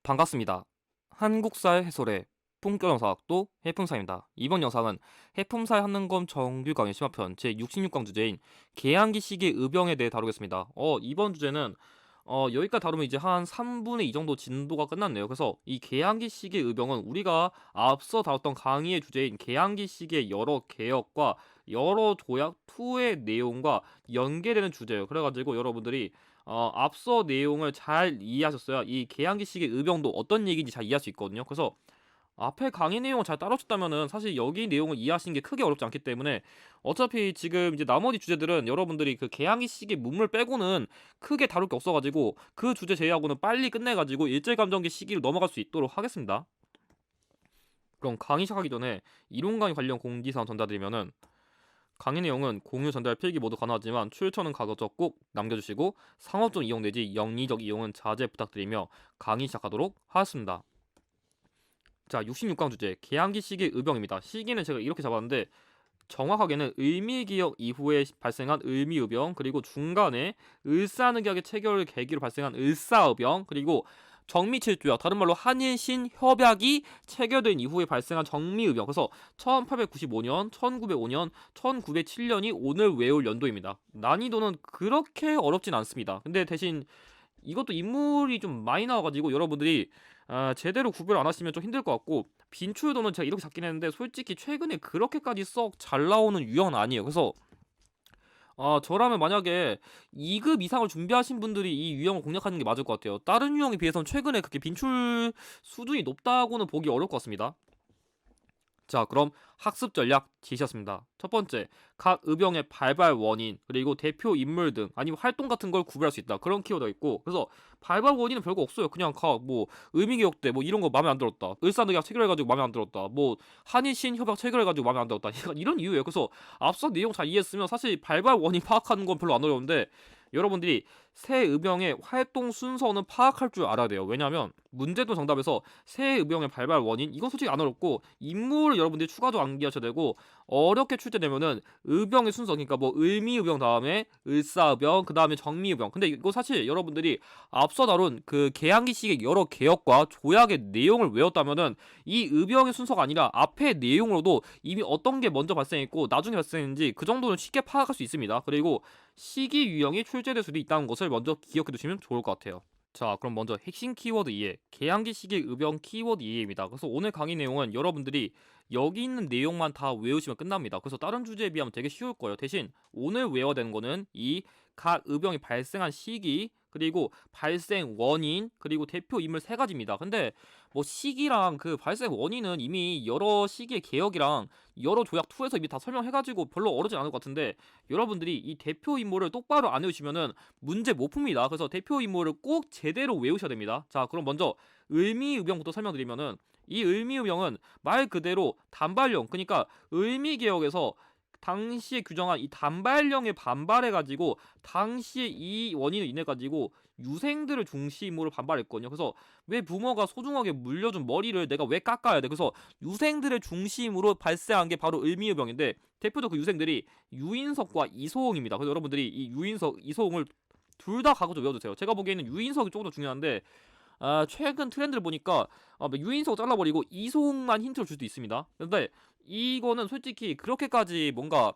반갑습니다. 한국사의 해설의 품격영사학도 해품사입니다. 이번 영상은 해품사의 한능검 정규 강의 심화편 제66강 주제인 계양기 시기의 의병에 대해 다루겠습니다. 이번 주제는 여기까지 다루면 이제 한 3분의 2 정도 진도가 끝났네요. 그래서 이 계양기 시기의 의병은 우리가 앞서 다뤘던 강의의 주제인 계양기 시기의 여러 개혁과 여러 조약 투의 내용과 연계되는 주제예요. 그래가지고 여러분들이 앞서 내용을 잘 이해하셨어야 이 계양기 시기의 의병도 어떤 얘기인지 잘 이해할 수 있거든요. 그래서 앞에 강의 내용을 잘 따라오셨다면은 사실 여기 내용을 이해하시는 게 크게 어렵지 않기 때문에 어차피 지금 이제 나머지 주제들은 여러분들이 그 계양기 시기 문물 빼고는 크게 다룰 게 없어가지고 그 주제 제외하고는 빨리 끝내가지고 일제감정기 시기를 넘어갈 수 있도록 하겠습니다. 그럼 강의 시작하기 전에 이론 강의 관련 공지사항 전달드리면은 강의 내용은 공유 전달 필기 모두 가능하지만 출처는 가급적 꼭 남겨주시고 상업적 이용 내지 영리적 이용은 자제 부탁드리며 강의 시작하도록 하겠습니다. 자, 66강 주제 계양기 시기 의병입니다. 시기는 제가 이렇게 잡았는데 정확하게는 을미기역 이후에 발생한 을미의병, 그리고 중간에 을사늑약의 체결을 계기로 발생한 을사의병, 그리고 정미칠조약, 다른 말로 한일신 협약이 체결된 이후에 발생한 정미의병. 그래서 1895년, 1905년, 1907년이 오늘 외울 연도입니다. 난이도는 그렇게 어렵진 않습니다. 근데 대신 이것도 인물이 좀 많이 나와가지고 여러분들이 제대로 구별 안 하시면 좀 힘들 것 같고, 빈출도는 제가 이렇게 잡긴 했는데 솔직히 최근에 그렇게까지 썩 잘 나오는 유형은 아니에요. 그래서 저라면 만약에 2급 이상을 준비하신 분들이 이 유형을 공략하는 게 맞을 것 같아요. 다른 유형에 비해서는 최근에 그렇게 빈출 수준이 높다고는 보기 어려울 것 같습니다. 자, 그럼 학습 전략 지시였습니다. 첫 번째, 각 의병의 발발 원인, 그리고 대표 인물 등 아니면 활동 같은 걸 구별할 수 있다. 그런 키워드가 있고, 그래서 발발 원인은 별거 없어요. 그냥 뭐 의미개혁 때 뭐 이런 거 마음에 안 들었다. 을사늑약 체결해가지고 마음에 안 들었다. 뭐 한일신 협약 체결해가지고 마음에 안 들었다. 약간 이런 이유예요. 그래서 앞서 내용 잘 이해했으면 사실 발발 원인 파악하는 건 별로 안 어려운데, 여러분들이 새 의병의 활동 순서는 파악할 줄 알아야 돼요. 왜냐하면 문제도 정답에서 새 의병의 발발 원인, 이건 솔직히 안 어렵고 인물을 여러분들이 추가적으로 암기하셔야 되고, 어렵게 출제되면은 의병의 순서, 그러니까 뭐 을미의병 다음에 을사의병, 그 다음에 정미의병. 근데 이거 사실 여러분들이 앞서 다룬 그 계양기식의 여러 개혁과 조약의 내용을 외웠다면은 이 의병의 순서가 아니라 앞의 내용으로도 이미 어떤 게 먼저 발생했고 나중에 발생했는지 그 정도는 쉽게 파악할 수 있습니다. 그리고 시기 유형이 출제될 수도 있다는 것을 먼저 기억해 두시면 좋을 것 같아요. 자, 그럼 먼저 핵심 키워드 이해, 계양기 시기 의병 키워드 이해입니다. 그래서 오늘 강의 내용은 여러분들이 여기 있는 내용만 다 외우시면 끝납니다. 그래서 다른 주제에 비하면 되게 쉬울 거예요. 대신 오늘 외워야 되는 거는 이 각 의병이 발생한 시기, 그리고 발생 원인, 그리고 대표 인물 세 가지입니다. 근데 뭐 시기랑 그 발생 원인은 이미 여러 시기의 개혁이랑 여러 조약 2에서 이미 다 설명해가지고 별로 어렵지 않을 것 같은데, 여러분들이 이 대표 인물을 똑바로 안 외우시면은 문제 못 풉니다. 그래서 대표 인물을 꼭 제대로 외우셔야 됩니다. 자, 그럼 먼저 을미의병부터 설명드리면은, 이 을미의병은 말 그대로 단발령, 그러니까 을미개혁에서 당시에 규정한 이 단발령에 반발해가지고 당시에 이 원인을 인해가지고 유생들을 중심으로 반발했거든요. 그래서 왜 부모가 소중하게 물려준 머리를 내가 왜 깎아야 돼? 그래서 유생들을 중심으로 발생한 게 바로 을미의병인데, 대표적 그 유생들이 유인석과 이소홍입니다. 그래서 여러분들이 이 유인석, 이소홍을 둘 다 가급적 외워두세요. 제가 보기에는 유인석이 조금 더 중요한데, 최근 트렌드를 보니까 유인석 잘라버리고 이소홍만 힌트를 줄 수도 있습니다. 근데 이거는 솔직히 그렇게까지 뭔가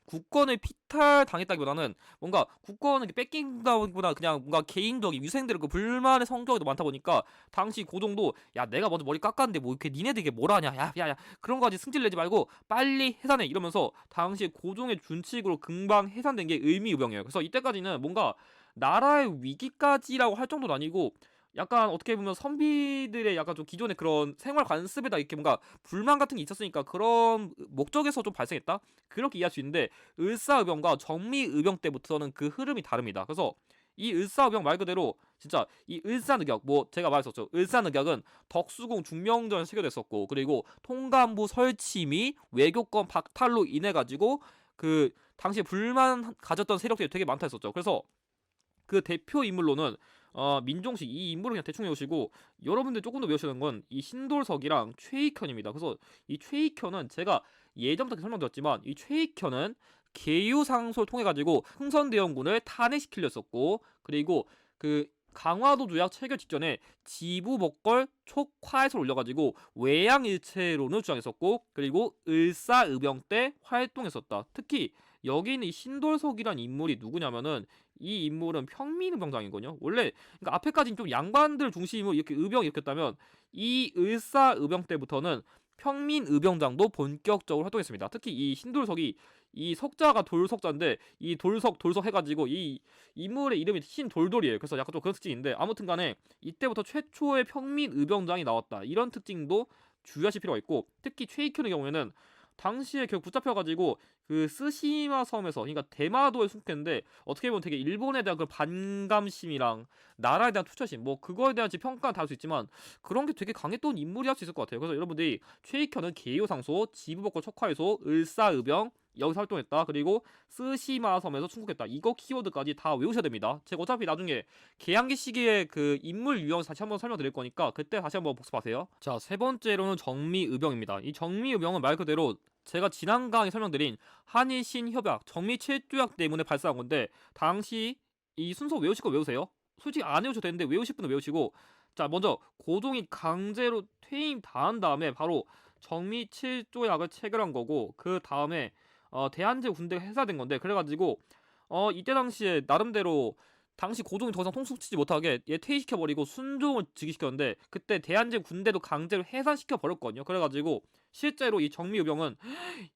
국권을 피탈당했다기보다는 뭔가 국권을 뺏긴다기보다 그냥 뭔가 개인적인 유생들의 그 불만의 성격이 더 많다 보니까 당시 고종도 야, 내가 먼저 머리 깎았는데 뭐 이렇게 니네들 이게 뭐라냐, 야 그런 거 가지고 승질 내지 말고 빨리 해산해, 이러면서 당시 고종의 준칙으로 금방 해산된 게 을미의병이에요. 그래서 이때까지는 뭔가 나라의 위기까지라고 할 정도는 아니고, 약간 어떻게 보면 선비들의 약간 좀 기존의 그런 생활 관습에다 이렇게 뭔가 불만 같은 게 있었으니까 그런 목적에서 좀 발생했다, 그렇게 이해할 수 있는데, 을사의병과 정미의병 때부터는 그 흐름이 다릅니다. 그래서 이 을사의병 말 그대로 진짜 이 을사늑약, 뭐 제가 말했었죠, 을사늑약은 덕수궁 중명전 체결됐었고, 그리고 통감부 설치 및 외교권 박탈로 인해 가지고 그 당시에 불만 가졌던 세력들이 되게 많다 했었죠. 그래서 그 대표 인물로는 민종식, 이 인물을 그냥 대충 외우시고, 여러분들 조금 더 외우시는 건 이 신돌석이랑 최익현입니다. 그래서 이 최익현은 제가 예전부터 설명드렸지만, 이 최익현은 계유상소를 통해 가지고 흥선대원군을 탄핵시키려 했었고, 그리고 그 강화도 조약 체결 직전에 지부복걸 촉화해서 올려가지고 외양일체론을 주장했었고, 그리고 을사의병 때 활동했었다. 특히 여기 있는 이 신돌석이란 인물이 누구냐면은, 이 인물은 평민의병장이거든요. 원래 그러니까 앞에까지는 좀 양반들 중심으로 이렇게 의병이 이렇게 했다면, 이 을사의병 때부터는 평민의병장도 본격적으로 활동했습니다. 특히 이 신돌석이, 이 석자가 돌석자인데 이 돌석 해가지고 이 인물의 이름이 신돌돌이에요. 그래서 약간 좀 그런 특징인데, 아무튼간에 이때부터 최초의 평민 의병장이 나왔다, 이런 특징도 주의하실 필요가 있고, 특히 최익현의 경우에는 당시에 결국 붙잡혀가지고 그 스시마 섬에서, 그러니까 대마도에 숨겼는데, 어떻게 보면 되게 일본에 대한 그 반감심이랑 나라에 대한 투처심, 뭐 그거에 대한 평가는 다를 수 있지만 그런 게 되게 강했던 인물이 할 수 있을 것 같아요. 그래서 여러분들이 최익현은 계요상소, 지부복고 척화해소, 을사의병 여기서 활동했다, 그리고 스시마 섬에서 출국했다, 이거 키워드까지 다 외우셔야 됩니다. 제가 어차피 나중에 개항기 시기에 그 인물 유형 다시 한번 설명드릴 거니까 그때 다시 한번 복습하세요. 자, 세 번째로는 정미의병입니다. 이 정미의병은 말 그대로 제가 지난 강에 설명드린 한일 신협약 정미 7조약 때문에 발생한 건데, 당시 이 순서 외우실 거 외우세요. 솔직히 안 외우셔도 되는데 외우실 분은 외우시고, 자, 먼저 고종이 강제로 퇴임 다 한 다음에 바로 정미 7조약을 체결한 거고, 그 다음에 대한제 군대가 해산된 건데, 그래가지고 이때 당시에 나름대로 당시 고종이 더 이상 통수치지 못하게 얘 퇴위시켜버리고 순종을 즉위시켰는데, 그때 대한제 군대도 강제로 해산시켜버렸거든요. 그래가지고 실제로 이 정미의병은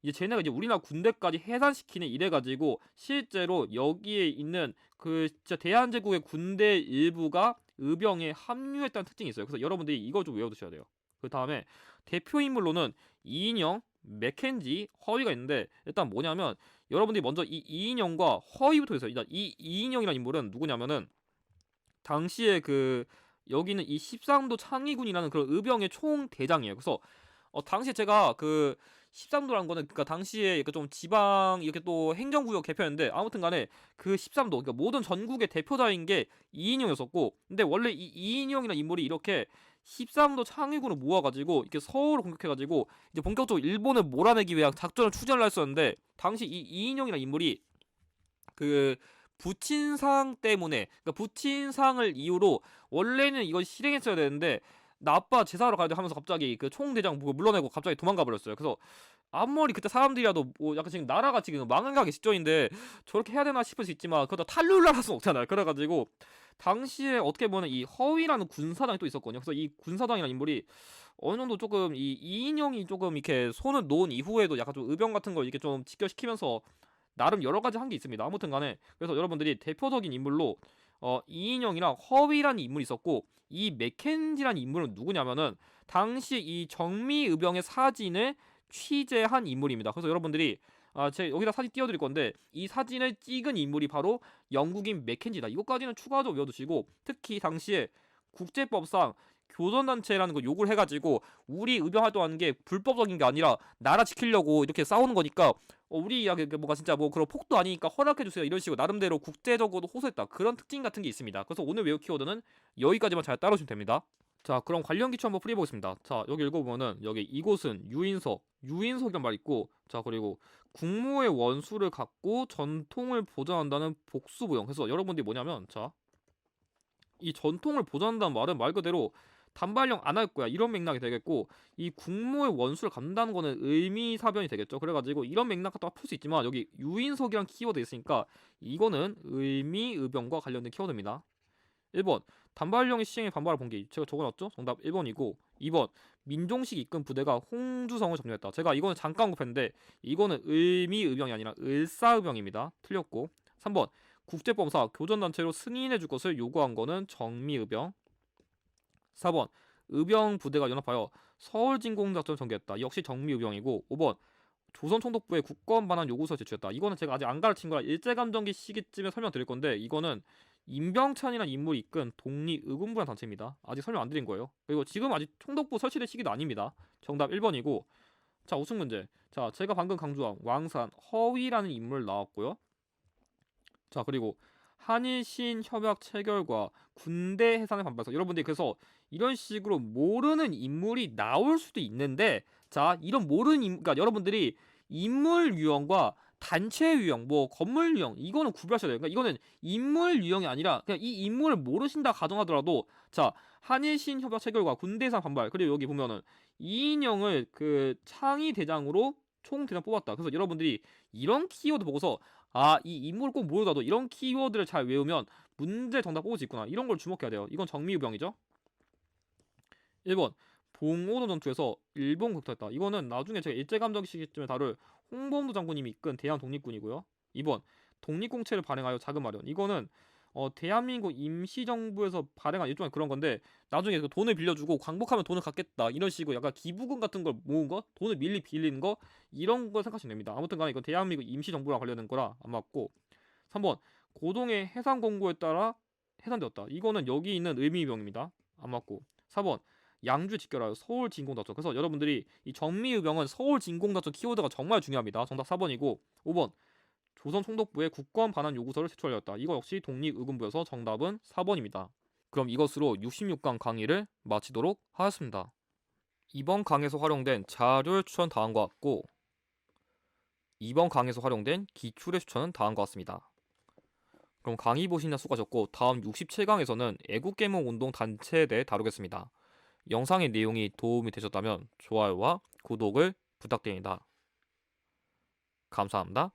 이제 쟤네가 이제 우리나라 군대까지 해산시키네 이래가지고, 실제로 여기에 있는 그 진짜 대한제국의 군대 일부가 의병에 합류했다는 특징이 있어요. 그래서 여러분들이 이걸 좀 외워두셔야 돼요. 그 다음에 대표 인물로는 이인영, 맥켄지, 허위가 있는데, 일단 뭐냐면 여러분들이 먼저 이 이인영과 허위부터 있어요. 일단 이 이인영이라는 인물은 누구냐면은, 당시에 그 여기는 이 13도 창의군이라는 그런 의병의 총대장이에요. 그래서 당시에 제가 그 13도라는 거는, 그러니까 당시에 좀 지방 이렇게 또 행정구역 개표였는데, 아무튼간에 그 13도, 그러니까 모든 전국의 대표자인 게 이인영이었었고, 근데 원래 이 이인영이라는 인물이 이렇게 13도 창의군을 모아가지고 이렇게 서울을 공격해가지고 이제 본격적으로 일본을 몰아내기 위한 작전을 추진을 했었는데, 당시 이 이인영이라는 인물이 그 부친상 때문에, 그러니까 부친상을 이유로 원래는 이걸 실행했어야 되는데, 나 아빠 제사하러 가야 돼 하면서 갑자기 그 총대장 물러내고 갑자기 도망가 버렸어요. 그래서 아무리 그때 사람들이라도 뭐 약간 지금 나라가 지금 망한가기 직전인데 저렇게 해야 되나 싶을 수 있지만, 그러다 탈룰을 할 수는 없잖아요. 그래가지고 당시에 어떻게 보면 이 허위라는 군사당이 또 있었거든요. 그래서 이 군사당이라는 인물이 어느 정도 조금 이 이인영이 조금 이렇게 손을 놓은 이후에도 약간 좀 의병 같은 걸 이렇게 좀 직결시키면서 나름 여러 가지 한 게 있습니다. 아무튼간에 그래서 여러분들이 대표적인 인물로 이인영이랑 허위라는 인물이 있었고, 이 맥켄지라는 인물은 누구냐면은 당시 이 정미의병의 사진을 취재한 인물입니다. 그래서 여러분들이 제가 여기다 사진 띄워드릴 건데, 이 사진을 찍은 인물이 바로 영국인 맥켄지다. 이것까지는 추가적으로 외워두시고, 특히 당시에 국제법상 교전단체라는 거 욕을 해가지고 우리 의병 활동하는 게 불법적인 게 아니라 나라 지키려고 이렇게 싸우는 거니까 우리 뭔가 진짜 뭐 그런 폭도 아니니까 허락해주세요, 이런 식으로 나름대로 국제적으로 호소했다, 그런 특징 같은 게 있습니다. 그래서 오늘 외울 키워드는 여기까지만 잘 따라오시면 됩니다. 자, 그럼 관련 기초 한번 풀이해보겠습니다. 자, 여기 읽어보면은 여기 이곳은 유인석이란 말 있고, 자, 그리고 국무의 원수를 갖고 전통을 보존한다는 복수부영. 그래서 여러분들이 뭐냐면, 자, 이 전통을 보존한다는 말은 말 그대로 단발령 안 할 거야, 이런 맥락이 되겠고, 이 국무의 원수를 갖는다는 거는 의미사변이 되겠죠. 그래가지고 이런 맥락 갖다 풀 수 있지만, 여기 유인석이란 키워드 있으니까 이거는 의미의병과 관련된 키워드입니다. 1번 단발령의 시행에 반발을 본 게 제가 적어놨죠? 정답 1번이고, 2번 민종식 이끈 부대가 홍주성을 점령했다. 제가 이거는 잠깐 언급했는데 이거는 의미의병이 아니라 을사의병입니다. 틀렸고, 3번 국제법사 교전단체로 승인해줄 것을 요구한 거는 정미의병. 4번 의병 부대가 연합하여 서울진공작전을 전개했다. 역시 정미의병이고, 5번 조선총독부에 국권 반환 요구서 제출했다. 이거는 제가 아직 안 가르친 거라 일제감정기 시기쯤에 설명드릴 건데, 이거는 임병찬이라는 인물이 이끈 독립의군부라는 단체입니다. 아직 설명 안 드린 거예요. 그리고 지금 아직 총독부 설치될 시기도 아닙니다. 정답 1번이고, 자, 우승 문제. 자, 제가 방금 강조한 왕산 허위라는 인물 나왔고요. 자, 그리고 한일신 협약 체결과 군대 해산에 반발해서, 여러분들이 그래서 이런 식으로 모르는 인물이 나올 수도 있는데, 자, 이런 모르는 그러니까 여러분들이 인물 유형과 단체 유형, 뭐 건물 유형 이거는 구별하셔야 돼요. 그러니까 이거는 인물 유형이 아니라 그냥 이 인물을 모르신다 가정하더라도 자 한일신 협약 체결과 군대상 반발 그리고 여기 보면은 이인영을 그 창의 대장으로 총 대장 뽑았다. 그래서 여러분들이 이런 키워드 보고서 아 이 인물을 꼭 모르더라도 이런 키워드를 잘 외우면 문제 정답 뽑을 수 있구나. 이런 걸 주목해야 돼요. 이건 정미유병이죠. 1번 봉오동 전투에서 일본 격투했다. 이거는 나중에 제가 일제감정 시기쯤에 다룰 홍범도 장군님이 이끈 대한 독립군이고요. 2번 독립공채를 발행하여 자금 마련. 이거는 대한민국 임시정부에서 발행한 일종의 그런 건데 나중에 그 돈을 빌려주고 광복하면 돈을 갚겠다 이런 식으로 약간 기부금 같은 걸 모은 거 돈을 밀리 빌리는 거 이런 걸 생각하시면 됩니다. 아무튼 간에 이건 대한민국 임시정부랑 관련된 거라 안 맞고 3번 고동의 해상 공고에 따라 해산되었다. 이거는 여기 있는 의미병입니다. 안 맞고 4번 양주 직결하여 서울 진공작전. 그래서 여러분들이 이 정미의병은 서울 진공작전 키워드가 정말 중요합니다. 정답 4번이고 5번 조선 총독부에 국권 반환 요구서를 제출하였다. 이거 역시 독립의금부여서 정답은 4번입니다. 그럼 이것으로 66강 강의를 마치도록 하겠습니다. 이번 강에서 활용된 자료의 추천 다음과 같고 이번 강에서 활용된 기출의 추천은 다음과 같습니다. 그럼 강의 보시느라 수고하셨고 다음 67강에서는 애국개몽운동 단체에 대해 다루겠습니다. 영상의 내용이 도움이 되셨다면 좋아요와 구독을 부탁드립니다. 감사합니다.